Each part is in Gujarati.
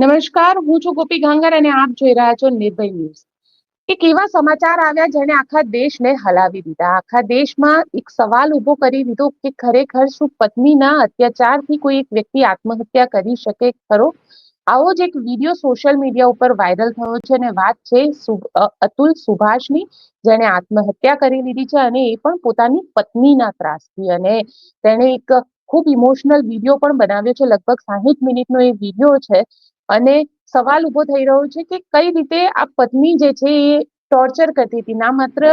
નમસ્કાર, હું છું ગોપી ગાંગર અને આપ જોઈ રહ્યા છો નિર્ભય ન્યૂઝ. એક એવા સમાચાર આવ્યા જેને આખા દેશને હલાવી દીધા. આખા દેશમાં એક સવાલ ઉભો કરી દીધો કે ખરેખર શું પત્નીના અત્યાચારથી કોઈ એક વ્યક્તિ આત્મહત્યા કરી શકે ખરો? આવો જ એક વિડીયો સોશિયલ મીડિયા ઉપર વાયરલ થયો છે અને વાત છે અતુલ સુભાષની, જેને આત્મહત્યા કરી લીધી છે અને એ પણ પોતાની પત્નીના ત્રાસથી. અને તેણે એક ખૂબ ઇમોશનલ વિડીયો પણ બનાવ્યો છે. લગભગ 60 મિનિટનો એ વિડીયો છે અને સવાલ ઉભો થઈ રહ્યો છે કે કઈ રીતે આ પત્ની જે છે એ ટોર્ચર કરતી હતી. ના માત્ર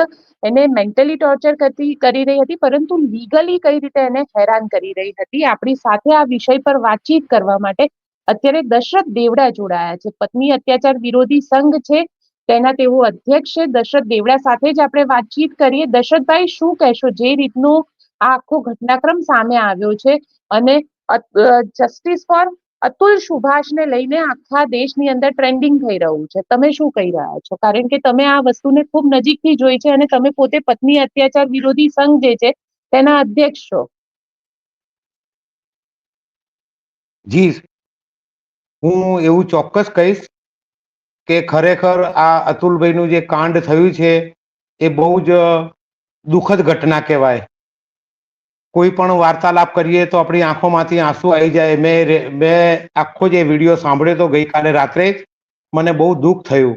એને મેન્ટલી ટોર્ચર કરી રહી હતી, પરંતુ લીગલી કઈ રીતે એને હેરાન કરી રહી હતી. આપણી સાથે આ વિષય પર વાતચીત કરવા માટે અત્યારે દશરથ દેવડા જોડાયા છે. પત્ની અત્યાચાર વિરોધી સંઘ છે, તેના તેઓ અધ્યક્ષ છે. દશરથ દેવડા સાથે જ આપણે વાતચીત કરીએ. દશરથભાઈ, શું કહેશો જે રીતનો આ આખો ઘટનાક્રમ સામે આવ્યો છે અને જસ્ટિસ ફોર અતુલ સુભાષને લઈને આખા દેશની અંદર ટ્રેન્ડિંગ થઈ રહ્યું છે, તમે શું કહી રહ્યા છો? કારણ કે તમે આ વસ્તુને ખૂબ નજીકથી જોઈ છે અને તમે પોતે પત્ની અત્યાચાર વિરોધી સંઘ જે છે તેના અધ્યક્ષ છો. જી, હું એવું ચોક્કસ કહીશ કે ખરેખર આ અતુલભાઈનું જે કાંડ થયું છે એ બહુ જ દુઃખદ ઘટના કહેવાય. કોઈ પણ વાર્તાલાપ કરીએ તો આપણી આંખોમાંથી આંસુ આવી જાય. મેં આખો જે વિડીયો સાંભળ્યો તો ગઈકાલે રાત્રે જ મને બહુ દુઃખ થયું.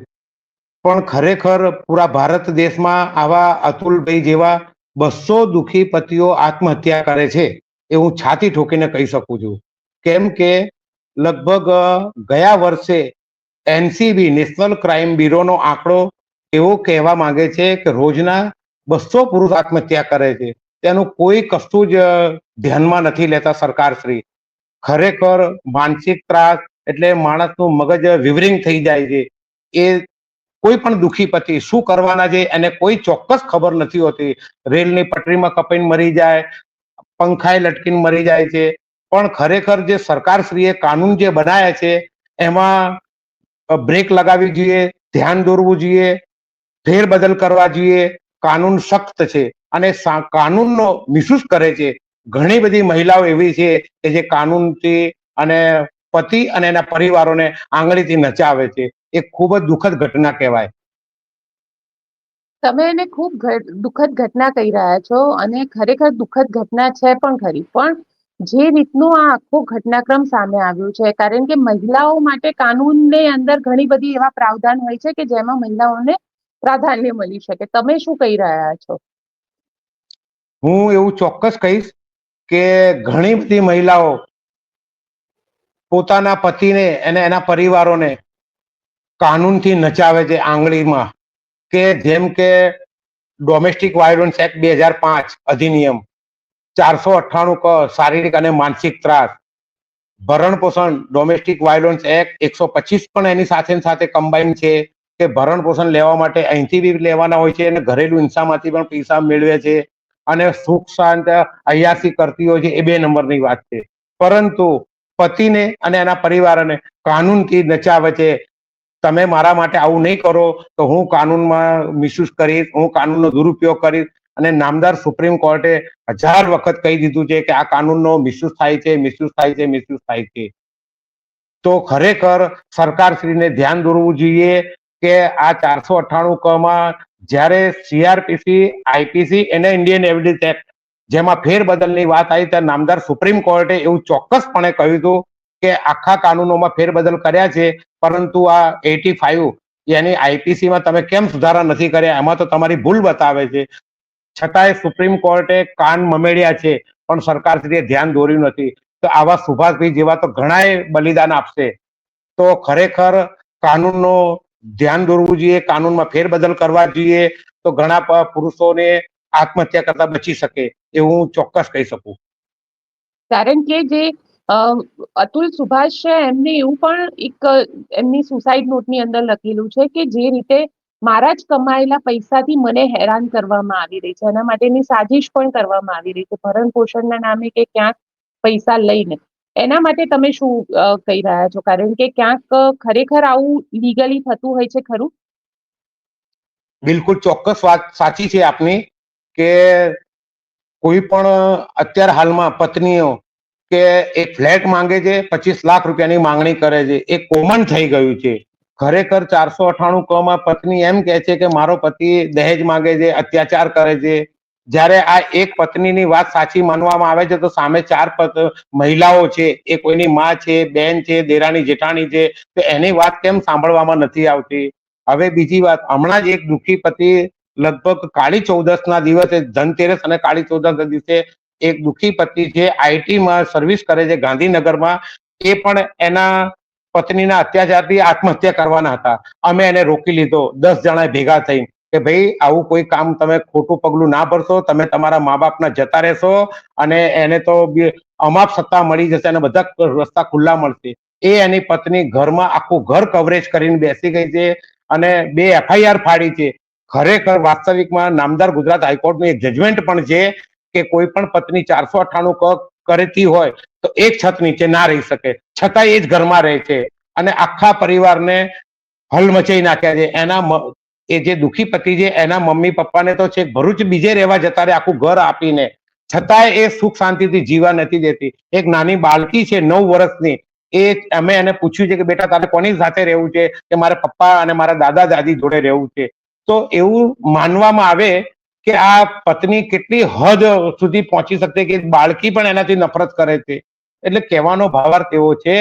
પણ ખરેખર પૂરા ભારત દેશમાં આવા અતુલભાઈ જેવા 200 દુઃખી પતિઓ આત્મહત્યા કરે છે એ હું છાતી ઠોકીને કહી શકું છું. કેમ કે લગભગ ગયા વર્ષે એનસીબી નેશનલ ક્રાઇમ બ્યુરોનો આંકડો એવો કહેવા માંગે છે કે રોજના 200 પુરુષ આત્મહત્યા કરે છે. તેનું કોઈ કશું જ ધ્યાનમાં નથી લેતા સરકારશ્રી. ખરેખર માનસિક ત્રાસ એટલે માણસનું મગજ વિવરિંગ થઈ જાય છે. એ કોઈ પણ દુઃખી પતિ શું કરવાના છે એને કોઈ ચોક્કસ ખબર નથી હોતી. રેલની પટરીમાં કપાઈને મરી જાય, પંખાએ લટકીને મરી જાય છે. પણ ખરેખર જે સરકારશ્રીએ કાનૂન જે બનાવ્યા છે એમાં બ્રેક લગાવવી જોઈએ, ધ્યાન દોરવું જોઈએ, ફેરબદલ કરવા જોઈએ. કાનૂન સખ્ત છે અને કાનૂનનો મિસયુઝ કરે છે. ઘણી બધી મહિલાઓ એવી છે કે જે કાનૂનથી અને પતિ અને એના પરિવારોને આંગળીથી નચાવે છે. એ ખૂબ જ દુઃખદ ઘટના કહેવાય. તમે એને ખૂબ દુઃખદ ઘટના કહી રહ્યા છો અને ખરેખર દુઃખદ ઘટના છે પણ ખરી. પણ જે રીતનું આ આખો ઘટનાક્રમ સામે આવ્યું છે, કારણ કે મહિલાઓ માટે કાનૂનની અંદર ઘણી બધી એવા પ્રાવધાન હોય છે કે જેમાં મહિલાઓને પ્રાધાન્ય મળી શકે. તમે શું કહી રહ્યા છો? હું એવું ચોક્કસ કહીશ કે ઘણી બધી મહિલાઓ પોતાના પતિને અને એના પરિવારોને કાનૂનથી નચાવે છે આંગળીમાં. કે જેમ કે ડોમેસ્ટિક વાયોલન્સ એક્ટ 2005 અધિનિયમ, 498 ક શારીરિક અને માનસિક ત્રાસ, ભરણ પોષણ ડોમેસ્ટિક વાયોલન્સ એક્ટ 125 પણ એની સાથે કમ્બાઈન છે કે ભરણ પોષણ લેવા માટે અહીંથી બી લેવાના હોય છે અને ઘરેલું હિંસામાંથી પણ પૈસા મેળવે છે અને સુખ શાંત અયાસી કરતી હોય છે. એ 2 નંબરની વાત છે. પરંતુ પતિને અને એના પરિવારને કાનૂનથી નચાવે છે. તમે મારા માટે આવું નહીં કરો તો હું કાનૂનમાં મિસયુઝ કરીશ, હું કાનૂનનો દુરુપયોગ કરીશ. અને નામદાર સુપ્રીમ કોર્ટે 1000 વખત કહી દીધું છે કે આ કાનૂનનો મિસયુઝ થાય છે, મિસયુઝ થાય છે, મિસયુઝ થાય છે. તો ખરેખર સરકારશ્રીને ધ્યાન દોરવું જોઈએ કે આ 498 કમાં જ્યારે સીઆરપીસી, આઈપીસી અને ઇન્ડિયન એવિડન્સ એક્ટ જેમાં ફેરબદલની વાત આવી ત્યારે નામદાર સુપ્રીમ કોર્ટે એવું ચોક્કસપણે કહ્યું હતું કે આખા કાનૂનોમાં ફેરબદલ કર્યા છે, પરંતુ આ 85 યાની આઈપીસીમાં તમે કેમ સુધારા નથી કર્યા, એમાં તો તમારી ભૂલ બતાવે છે. છતાંય સુપ્રીમ કોર્ટે કાન મમેડ્યા છે પણ સરકારશ્રીએ ધ્યાન દોર્યું નથી. તો આવા સુભાષભાઈ જેવા તો ઘણાય બલિદાન આપશે. તો ખરેખર કાનૂનનો ધ્યાન દોરવું જોઈએ, કાનૂનમાં ફેરબદલ કરવા જોઈએ. તો ઘણા પુરુષોને આત્મહત્યા કરતા બચી શકે એવું હું ચોક્કસ કહી શકું. કારણ કે જે અતુલ સુભાષ છે એમને એવું પણ એક એમની સુસાઇડ નોટની અંદર લખેલું છે કે જે રીતે મારા જ કમાયેલા પૈસાથી મને હેરાન કરવામાં આવી રહી છે, એના માટેની સાજિશ પણ કરવામાં આવી રહી છે ભરણ પોષણના નામે કે ક્યાંક પૈસા લઈને. એના માટે તમે શું કહી રહ્યા છો? કારણ કે ક્યાંક ખરેખર આવું લીગલી થતું હોય છે ખરું? બિલકુલ ચોક્કસ વાત સાચી છે આપની કે કોઈ પણ અત્યારે હાલમાં પત્નીઓ કે એક ફ્લેટ માંગે છે, 25 લાખ રૂપિયાની માંગણી કરે છે. એ કોમન થઈ ગયું છે. ખરેખર 498 ક માં પત્ની એમ કે છે કે મારો પતિ દહેજ માંગે છે, અત્યાચાર કરે છે. જ્યારે આ એક પત્નીની વાત સાચી માનવામાં આવે છે તો સામે 4 મહિલાઓ છે, એ કોઈની માં છે, બેન છે, દેરાણી જેઠાણી છે, તો એની વાત કેમ સાંભળવામાં નથી આવતી? હવે બીજી વાત, હમણાં જ એક દુઃખી પતિ લગભગ કાળી ચૌદસ ના દિવસે, ધનતેરસ અને કાળી ચૌદસ ના દિવસે એક દુઃખી પતિ છે, આઈટીમાં સર્વિસ કરે છે ગાંધીનગરમાં, એ પણ એના પત્નીના અત્યાચારથી આત્મહત્યા કરવાના હતા. અમે એને રોકી લીધો 10 જણા ભેગા થઈ કે ભાઈ આવું કોઈ કામ તમે ખોટું પગલું ના ભરશો, તમે તમારા મા બાપના જતા રહેશો અને એને તો અમાપ સત્તા મળી જશે અને બધા રસ્તા ખુલ્લા મળશે. એ એની પત્ની ઘરમાં આખું ઘર કવરેજ કરીને બેસી ગઈ છે અને 2 એફઆઈઆર ફાડી છે. ખરેખર વાસ્તવિકમાં નામદાર ગુજરાત હાઈકોર્ટનું એક જજમેન્ટ પણ છે કે કોઈ પણ પત્ની 498 ક કરતી હોય તો એક છત નીચે ના રહી શકે, છતાં એ જ ઘરમાં રહે છે અને આખા પરિવારને હલમચાઈ નાખ્યા છે. એ જે દુઃખી પતિ છે એના મમ્મી પપ્પાને તો છે ભરૂચ બીજે રહેવા જતા રહે આખું ઘર આપીને, છતાંય એ સુખ શાંતિથી જીવા નથી દેતી. એક નાની બાળકી છે 9 વર્ષની, એ અમે એને પૂછ્યું છે કે બેટા તારે કોની સાથે રહેવું છે? કે મારે પપ્પા અને મારા દાદા દાદી જોડે રહેવું છે. તો એવું માનવામાં આવે કે આ પત્ની કેટલી હદ સુધી પહોંચી શકશે કે બાળકી પણ એનાથી નફરત કરે છે. એટલે કહેવાનો ભાવાર્થ એવો છે,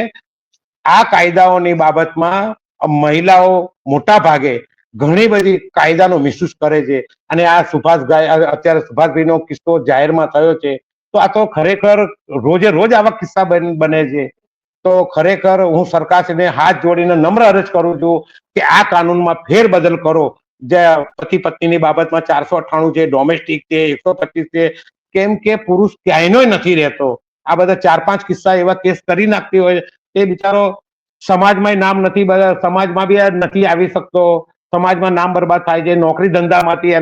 આ કાયદાઓની બાબતમાં મહિલાઓ મોટા ભાગે ઘણી બધી કાયદાનો મિસયુઝ કરે છે અને આ અત્યારે સુભાષભાઈનો કિસ્સો જાહેરમાં થયો છે, તો આ તો ખરેખર રોજે રોજ આવા કિસ્સા બને છે. તો ખરેખર હું સરકારશ્રીને હાથ જોડીને નમ્ર અરજ કરું છું કે આ કાનૂનમાં ફેરબદલ કરો. જે પતિ પત્નીની બાબતમાં 498 છે, ડોમેસ્ટિક છે, 125 છે, કેમ કે પુરુષ ક્યાંયનો નથી રહેતો. આ બધા 4-5 કિસ્સા એવા કેસ કરી નાખતી હોય, તે બિચારો સમાજમાં નામ નથી, સમાજમાં બી નથી આવી શકતો, સમાજમાં નામ બરબાદ થાય છે, નોકરી ધંધામાંથી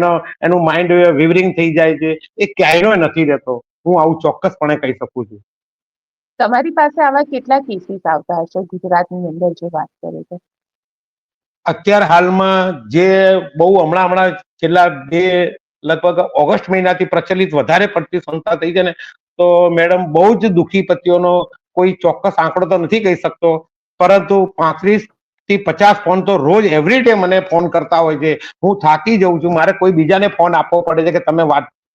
એનું માઇન્ડ વિવરિંગ થઈ જાય છે, એ ક્યાંયનો નથી રહેતો. હું આવું ચોક્કસપણે કહી શકું છું. તમારી પાસે આવા કેટલા કેસીસ આવતા હશે ગુજરાતની અંદર જો વાત કરે તો? અત્યારે હાલમાં જે બહુ હમણાં છેલ્લા લગભગ ઓગસ્ટ મહિનાથી પ્રચલિત વધારે પડતી સંસ્થા થઈ છે ને, તો મેડમ બહુ જ દુઃખી પતિઓનો કોઈ ચોક્કસ આંકડો તો નથી કહી શકતો, પરંતુ 35 થી 50 ફોન તો રોજ એવરી ડે મને ફોન કરતા હોય છે. હું થાકી જઉં છું, મારે કોઈ બીજાને ફોન આપવો પડે છે કે તમે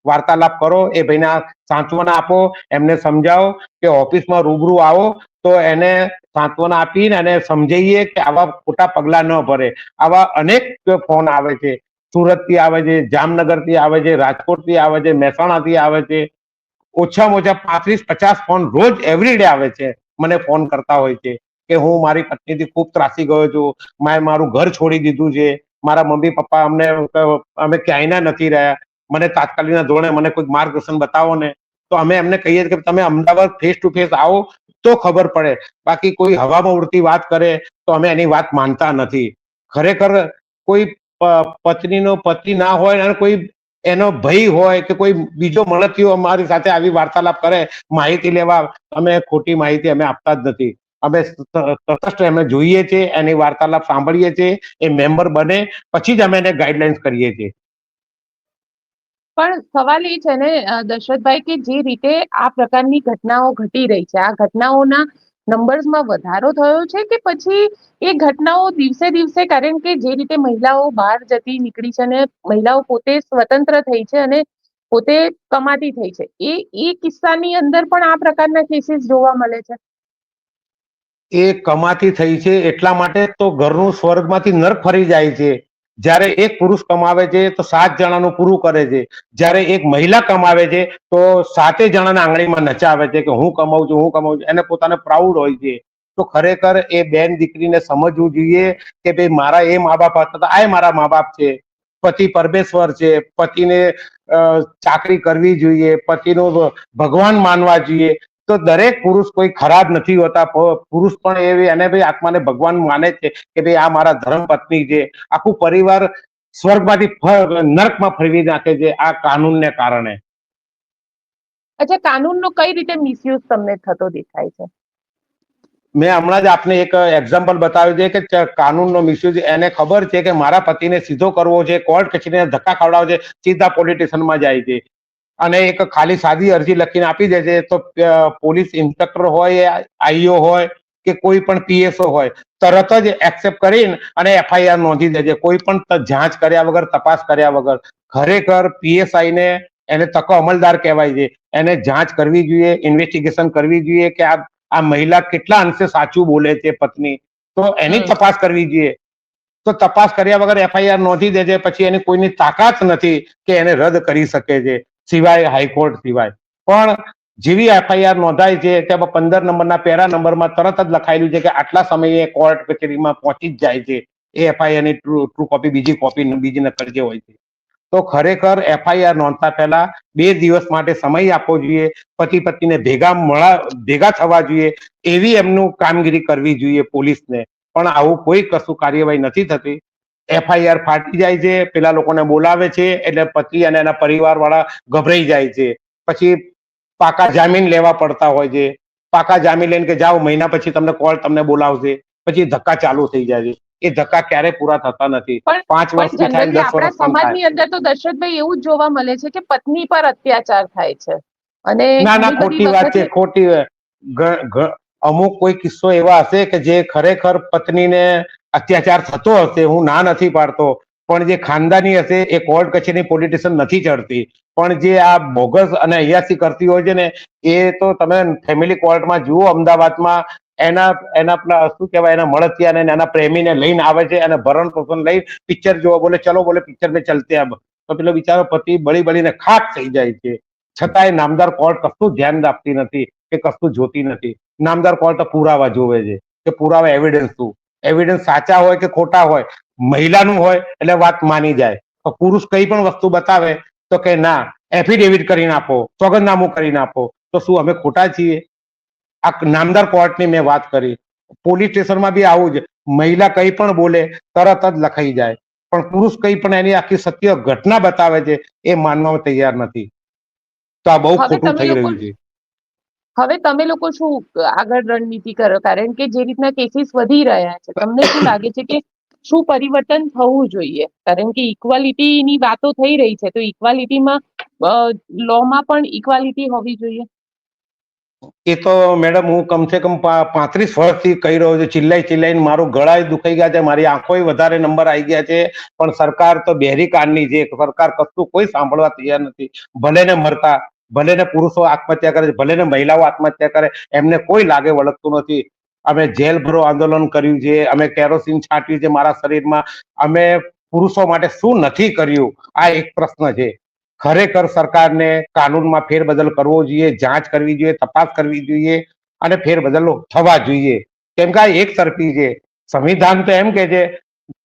વાર્તાલાપ કરો, એ ભાઈને સાંત્વના આપો, એમને સમજાવો કે ઓફિસમાં રૂબરૂ આવો તો એને સાંત્વના આપીને એને સમજાવીએ કે આવા ખોટા પગલા ન ભરે. આવા અનેક ફોન આવે છે, સુરત થી આવે છે, જામનગર થી આવે છે, રાજકોટ થી આવે છે, મહેસાણા થી આવે છે. ઓછામાં ઓછા 35-50 ફોન રોજ એવરી ડે આવે છે, મને ફોન કરતા હોય છે કે હું મારી પત્નીથી ખૂબ ત્રાસી ગયો છું, મેં મારું ઘર છોડી દીધું છે, મારા મમ્મી પપ્પા અમે ક્યાંયના નથી રહ્યા, મને તાત્કાલિક ધોરણે મને કોઈ માર્ગદર્શન બતાવો ને. તો અમે એમને કહીએ કે તમે અમદાવાદ ફેસ ટુ ફેસ આવો તો ખબર પડે, બાકી કોઈ હવામાં ઉડતી વાત કરે તો અમે એની વાત માનતા નથી. ખરેખર કોઈ પત્નીનો પતિ ના હોય અને કોઈ એનો ભય હોય કે કોઈ બીજો મળતિયો અમારી સાથે આવી વાર્તાલાપ કરે માહિતી લેવા, અમે ખોટી માહિતી અમે આપતા જ નથી. અમે તટસ્થ અમે જોઈએ છીએ, એની વાર્તાલાપ સાંભળીએ છીએ, એ મેમ્બર બને પછી જ અમે એને ગાઈડલાઈન્સ કરીએ છીએ. પણ સવાલ એ છે ને દશરથભાઈ, કે જે રીતે આ પ્રકારની ઘટનાઓ ઘટી રહી છે, આ ઘટનાઓના નંબર્સમાં વધારો થયો છે કે પછી એ ઘટનાઓ દિવસે દિવસે, કારણ કે જે રીતે મહિલાઓ બહાર જતી નીકળી છે અને મહિલાઓ પોતે સ્વતંત્ર થઈ છે અને પોતે કમાતી થઈ છે, એ કિસ્સાની અંદર પણ આ પ્રકારના કેસીસ જોવા મળે છે? એ કમાતી થઈ છે એટલા માટે તો ઘરનું સ્વર્ગમાંથી નર્ક ફરી જાય છે. જ્યારે એક પુરુષ કમાવે છે તો 7 જણાનું પૂરું કરે છે, જ્યારે એક મહિલા કમાવે છે તો 7 જણાના આંગળીમાં નચાવે છે કે હું કમાઉં છું, હું કમાઉં છું. એને પોતાને પ્રાઉડ હોય છે. તો ખરેખર એ બેન દીકરીને સમજવું જોઈએ કે ભાઈ મારા એ મા બાપ હતા, આ મારા મા બાપ છે. પતિ પરમેશ્વર છે, પતિને ચાકરી કરવી જોઈએ, પતિનું ભગવાન માનવા જોઈએ. તો દરેક પુરુષ કોઈ ખરાબ નથી હોતા, પુરુષ પણ એવી અને ભાઈ આત્માને ભગવાન માને છે કે ભાઈ આ મારા ધર્મ પત્ની છે. આખું પરિવાર સ્વર્ગમાંથી નર્કમાં ફરવી નાખે છે આ કાનૂનને કારણે. અચ્છા, કાનૂનનો કઈ રીતે મિસયુઝ તમને થતો દેખાય છે? મેં હમણાં જ આપને એક એક્ઝામ્પલ બતાવ્યું છે કે કાનૂનનો મિસયુઝ, એને ખબર છે કે મારા પતિને સીધો કરવો છે, કોર્ટ કચેરીને ધક્કા ખવડાવે છે, સીધા પોલિટિશિયનમાં જાય છે. અને એક ખાલી સાદી અરજી લખીને આપી દે છે, તો પોલીસ ઇન્સ્પેક્ટર હોય, આઈઓ હોય કે કોઈ પણ પીએસઓ હોય, તરત જ એક્સેપ્ટ કરીને અને એફઆઈઆર નોંધી દે છે, કોઈ પણ જાંચ કર્યા વગર, તપાસ કર્યા વગર. ખરેખર પીએસઆઈ ને એને તકો અમલદાર કહેવાય છે, એને જાંચ કરવી જોઈએ, ઇન્વેસ્ટિગેશન કરવી જોઈએ કે આ મહિલા કેટલા અંશે સાચું બોલે છે પત્ની, તો એની તપાસ કરવી જોઈએ. તો તપાસ કર્યા વગર એફઆઈઆર નોંધી દે છે, પછી એની કોઈની તાકાત નથી કે એને રદ કરી શકે છે, સિવાય હાઈકોર્ટ સિવાય. પણ જેવી એફઆઈઆર નોંધાય છે, તેમાં 15 નંબરના પેરા નંબરમાં તરત જ લખાયેલું છે કે આટલા સમયે કોર્ટ કચેરીમાં પહોંચી જ જાય છે એ એફઆઈઆર ની ટ્રુ કોપી, બીજી નકલ જે હોય છે. તો ખરેખર એફઆઈઆર નોંધતા પહેલા 2 દિવસ માટે સમય આપવો જોઈએ, પતિ પત્નીને ભેગા થવા જોઈએ, એવી એમનું કામગીરી કરવી જોઈએ પોલીસને. પણ આવું કોઈ કશું કાર્યવાહી નથી થતી. એફઆઈઆર ફાટી જાય છે, પેલા લોકોને બોલાવે છે, એટલે પતિ અને એના પરિવાર વાળા ગભરાઈ જાય છે. પછી પાકા જામીન લેવા પડતા હોય છે. પાકા જામીન લઈને કે જાઓ, મહિના પછી કોર્ટ તમને બોલાવશે, પછી ધક્કા ચાલુ થઈ જાય છે. એ ધક્કા ક્યારે પૂરા થતા નથી. પણ 5 વર્ષ પણ બી થાય, જનરલી 10 આપણા વર્ષ પણ થાય. સમાજની અંદર તો દશરથભાઈ એવું જ જોવા મળે છે કે પત્ની પર અત્યાચાર થાય છે, અને ના ના, ઘણી બધી ખોટી વાત છે, વખતે ખોટી. અમુક કોઈ કિસ્સો એવા હશે કે જે ખરેખર પત્નીને અત્યાચાર થતો હશે, હું ના નથી પાડતો. પણ જે ખાનદાની હશે એ કોર્ટ કચેરી, પોલીસ સ્ટેશન નથી ચડતી. પણ જે આ બોગસ અને અયાસી કરતી હોય છે ને, એ તો તમે ફેમિલી કોર્ટમાં જુઓ અમદાવાદમાં, એના શું કહેવાય, એના મળતિયાને એના પ્રેમીને લઈને આવે છે, અને ભરણ પોષણ લઈ પિક્ચર જોવા બોલે, ચલો બોલે પિક્ચર મેં ચલતે અબ. તો પેલો બિચારો પતિ બળી બળીને ખાક થઈ જાય છે. છતાંય નામદાર કોર્ટ કશું ધ્યાન આપતી નથી કે કશું જોતી નથી. નામદાર કોર્ટ પુરાવા જોવે છે કે પુરાવા, એવિડન્સ શું, એવિડન્સ સાચા હોય કે ખોટા હોય, મહિલાનું હોય એટલે વાત માની જાય. પુરુષ કઈ પણ વસ્તુ બતાવે તો કે ના, એફિડેવિટ કરીને આપો, સોગંદનામું કરીને આપો. તો શું અમે ખોટા છીએ? આ નામદાર કોર્ટની મેં વાત કરી. પોલીસ સ્ટેશનમાં બી આવું જ, મહિલા કઈ પણ બોલે તરત જ લખાઈ જાય. પણ પુરુષ કઈ પણ એની આખી સત્ય ઘટના બતાવે છે, એ માનવામાં તૈયાર નથી. તો આ બહુ હવે ખોટું તમે થઈ લોકો રહ્યું છે. હવે તમે લોકો શું આગળ રણનીતિ કરો? કારણ કે જે રીતના કેસીસ વધી રહ્યા છે, તમને શું લાગે છે કે શું પરિવર્તન થવું જોઈએ? કારણ કે ઇક્વાલિટીની વાતો થઈ રહી છે, તો ઇક્વાલિટીમાં લોમાં પણ ઇક્વાલિટી હોવી જોઈએ. એ તો મેડમ, હું કમસે કમ 35 વર્ષથી કહી રહ્યો છું, ચિલ્લાઈને મારું ગળાય દુખાઈ ગયા છે, મારી આંખોય વધારે નંબર આવી ગયા છે. પણ સરકાર તો બેરી કાનની છે, સરકાર કશું કોઈ સાંભળવા તૈયાર નથી. ભલે ને મરતા, ભલે ને પુરુષો આત્મહત્યા કરે છે, ભલે ને મહિલાઓ આત્મહત્યા કરે, એમને કોઈ લાગે વળગતું નથી. અમે જેલ ભરો આંદોલન કર્યું છે, અમે કેરોસીન છાંટ્યું છે મારા શરીરમાં, અમે પુરુષો માટે શું નથી કર્યું, આ એક પ્રશ્ન છે. ખરેખર સરકારને કાનૂનમાં ફેરબદલ કરવો જોઈએ, જાંચ કરવી જોઈએ, તપાસ કરવી જોઈએ, અને ફેરબદલ થવા જોઈએ. કેમ કે આ એક તરફી છે. સંવિધાન તો એમ કે છે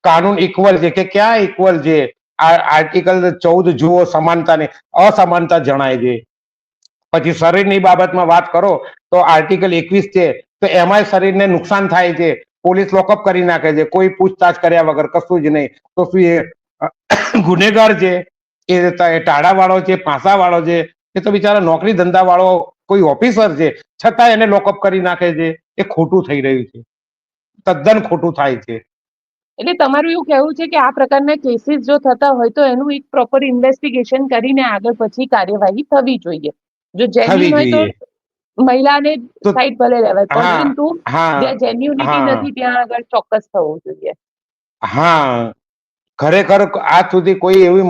કાનૂન ઇક્વલ છે, કે ક્યાં ઇક્વલ છે? આર્ટિકલ 14 જુઓ, સમાનતાને અસમાનતા જણાય છે. પછી શરીરની બાબતમાં વાત કરો તો આર્ટિકલ 21 છે, તો એમાંય શરીરને નુકસાન થાય છે. પોલીસ લોકઅપ કરી નાખે છે, કોઈ પૂછતાછ કર્યા વગર, કશું જ નહીં. તો શું એ ગુનેગાર છે? એ ટાળા વાળો છે, પાસા વાળો છે? એ તો બિચારા નોકરી ધંધા વાળો કોઈ ઓફિસર છે, છતાં એને લોકઅપ કરી નાખે છે. એ ખોટું થઈ રહ્યું છે, તદ્દન ખોટું થાય છે. એટલે તમારું એવું કહેવું છે કે આ પ્રકારના કેસીસ જો થતા હોય તો એનું એક પ્રોપર ઇન્વેસ્ટિગેશન કરીને આગળ પછી કાર્યવાહી થવી જોઈએ. જો જેન્યુન થવી હોય તો જોઈએ. મહિલાને તો સાઈડ ભલે લેવાય, હા પરંતુ હા જ્યાં જેન્યુનિટી હા નથી ત્યાં આગળ ચોક્કસ થવું જોઈએ. હા, ખરેખર આજ સુધી કોઈ એવી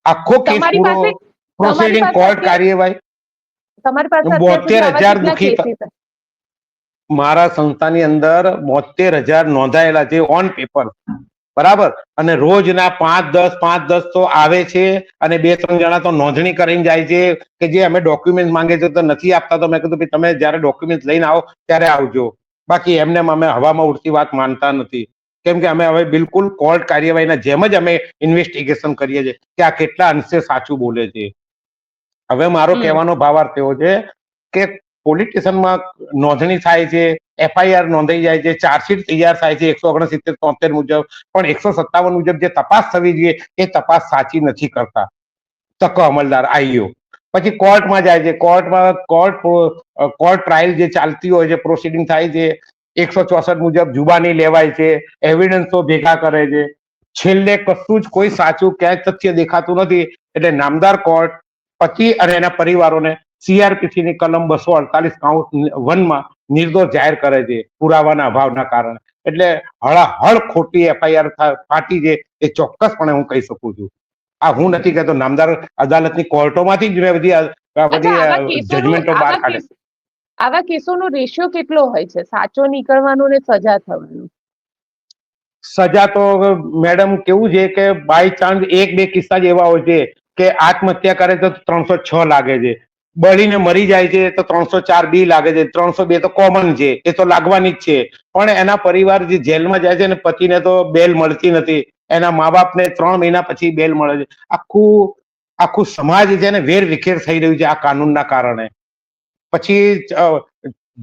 આખો કેસ તમારી પૂરો પાસે તમારી પ્રોસિડિંગ પાસે કોર્ટ અત્યાર કાર્યવાહી તમારી પાસે અત્યાર સુધી આવા 72,000 કેટલા દુખી. કેસીસ? મારા સંસ્થાની અંદર 72,000 નોંધાયેલા છે ઓન પેપર. બરાબર. અને રોજના 5-10 તો આવે છે, અને 2-3 જણા તો નોંધણી કરીને જાય છે કે જે અમે ડોક્યુમેન્ટ માંગે છે તો નથી આપતા. તો મેં કીધું તમે જયારે ડોક્યુમેન્ટ લઈને આવો ત્યારે આવજો. બાકી એમને અમે હવામાં ઉડતી વાત માનતા નથી. કેમ કે અમે હવે બિલકુલ કોર્ટ કાર્યવાહીના જેમ જ અમે ઇન્વેસ્ટિગેશન કરીએ છીએ કે આ કેટલા અંશે સાચું બોલે છે. હવે મારો હમ કહેવાનો ભાવાર્થ એવો છે કે પોલીસ સ્ટેશનમાં નોંધણી થાય છે, એફઆઈઆર નોંધાઈ જાય છે, ચાર્જશીટ તૈયાર થાય છે 169-73 મુજબ, પણ 157 મુજબ જે તપાસ થવી જોઈએ એ તપાસ સાચી નથી કરતા તકો અમલદાર આઈઓ. પછી કોર્ટમાં જાય છે, કોર્ટ ટ્રાયલ જે ચાલતી હોય છે, પ્રોસિડિંગ થાય છે, 164 મુજબ જુબાની લેવાય છે, એવિડન્સો ભેગા કરે છે. છેલ્લે કશું જ કોઈ સાચું ક્યાંય તથ્ય દેખાતું નથી. એટલે નામદાર કોર્ટ પતિ અને એના પરિવારોને CRPC ની કલમ 248 કાઉન્ટ 1 માં નિર્દોષ જાહેર કરે છે પુરાવાના અભાવના કારણે. એટલે હળાહળ ખોટી FIR ફાટી છે એ ચોક્કસપણે હું કહી શકું છું. આ હું નથી કહેતો, નામદાર અદાલતની કોર્ટોમાંથી જ મેં બધી અચ્છા, જજમેન્ટો બહાર કાઢે. આવા કેસોનો રેશિયો કેટલો હોય છે, સાચો નીકળવાનો ને સજા થવાનું? સજા તો મેડમ કેવું છે કે બાય ચાન્સ એક બે કિસ્સા જ એવા હોય છે કે આત્મહત્યા કરે તો 306 લાગે છે, બળીને મરી જાય છે તો 304B લાગે છે, 302 તો કોમન છે, એ તો લાગવાની જ છે. પણ એના પરિવાર જે જેલમાં જાય છે ને, પતિને તો બેલ મળતી નથી, એના મા બાપને 3 મહિના પછી બેલ મળે છે. આખું સમાજ છે ને વેર વિખેર થઈ રહ્યું છે આ કાનૂનના કારણે. પછી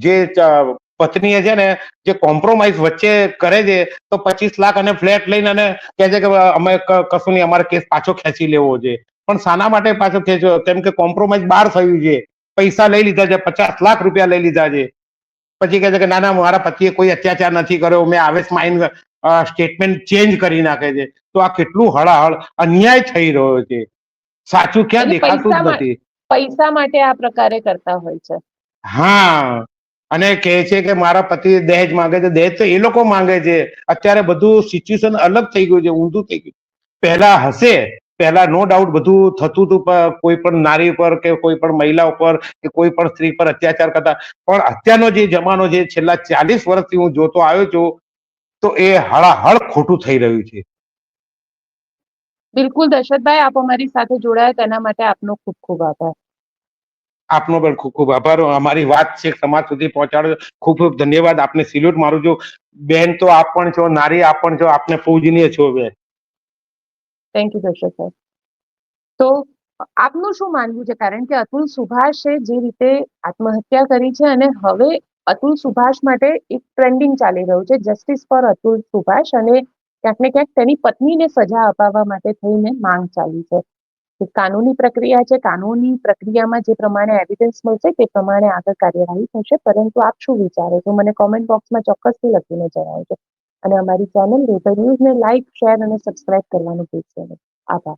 જે પત્નીએ છે ને જે કોમ્પ્રોમાઇઝ વચ્ચે કરે છે તો 25 લાખ અને ફ્લેટ લઈને અને કહે છે કે અમે કશું નહીં, અમારે કેસ પાછો ખેંચી લેવો છે. પણ શાના માટે પાછો ખેંચ્યો? કેમ કે કોમ્પ્રોમાઇઝ બહાર થયું છે, પૈસા લઈ લીધા છે, 50 લાખ રૂપિયા લઈ લીધા છે. પછી કહે છે કે ના ના, મારા પતિએ કોઈ અત્યાચાર નથી કર્યો, મેં આવેશમાં આવીને સ્ટેટમેન્ટ ચેન્જ કરી નાખે છે. તો આ કેટલું હળાહળ અન્યાય થઈ રહ્યો છે, સાચું ક્યાં દેખાતું જ નથી. પૈસા માટે આ પ્રકારે કરતા હોય છે. હા, અને કહે છે કે મારા પતિ દહેજ માંગે છે. દહેજ તો એ લોકો માંગે છે. અત્યારે બધું સિચ્યુએશન અલગ થઈ ગયું છે, ઊંધું થઈ ગયું. પહેલા નો ડાઉટ બધું થતું હતું, કોઈ પણ નારી પર કે કોઈ પણ મહિલા ઉપર કે કોઈ પણ સ્ત્રી પર અત્યાચાર કરતા. પણ અત્યારનો જે જમાનો છે, છેલ્લા 40 વર્ષથી હું જોતો આવ્યો છું, તો એ હળાહળ ખોટું થઈ રહ્યું છે. બિલકુલ દશરથભાઈ, આપ અમારી સાથે જોડાયા તેના માટે આપનો ખૂબ ખૂબ આભાર. આપનો પણ ખૂબ ખૂબ આભાર. અમારી વાત છે સમાજ સુધી પહોંચાડો, ખૂબ ખૂબ ધન્યવાદ. આપને સિલ્યુટ મારું છું. બેન તો આપ પણ છો, નારી આપ પણ છો, આપને પૂજનીય છો બેન. Thank you Dasharathbhai. તો આપનું શું માનવું છે? કારણ કે અતુલ સુભાષે જે રીતે આત્મહત્યા કરી છે અને હવે અતુલ સુભાષ માટે એક ટ્રેન્ડિંગ ચાલી રહ્યું છે, જસ્ટિસ ફોર અતુલ સુભાષ, અને ક્યાંક ને ક્યાંક તેની પત્નીને સજા અપાવવા માટે થઈને માંગ ચાલી છે. કાનૂની પ્રક્રિયા છે, કાનૂની પ્રક્રિયામાં જે પ્રમાણે એવિડન્સ મળશે તે પ્રમાણે આગળ કાર્યવાહી થશે. પરંતુ આપ શું વિચારો છો, મને કોમેન્ટ બોક્સમાં ચોક્કસથી લખીને જણાવજો. અને અમારી ચેનલ વેધર ન્યૂઝને લાઇક, શેર અને સબસ્ક્રાઇબ કરવાનું ભૂલશો નહીં. આભાર.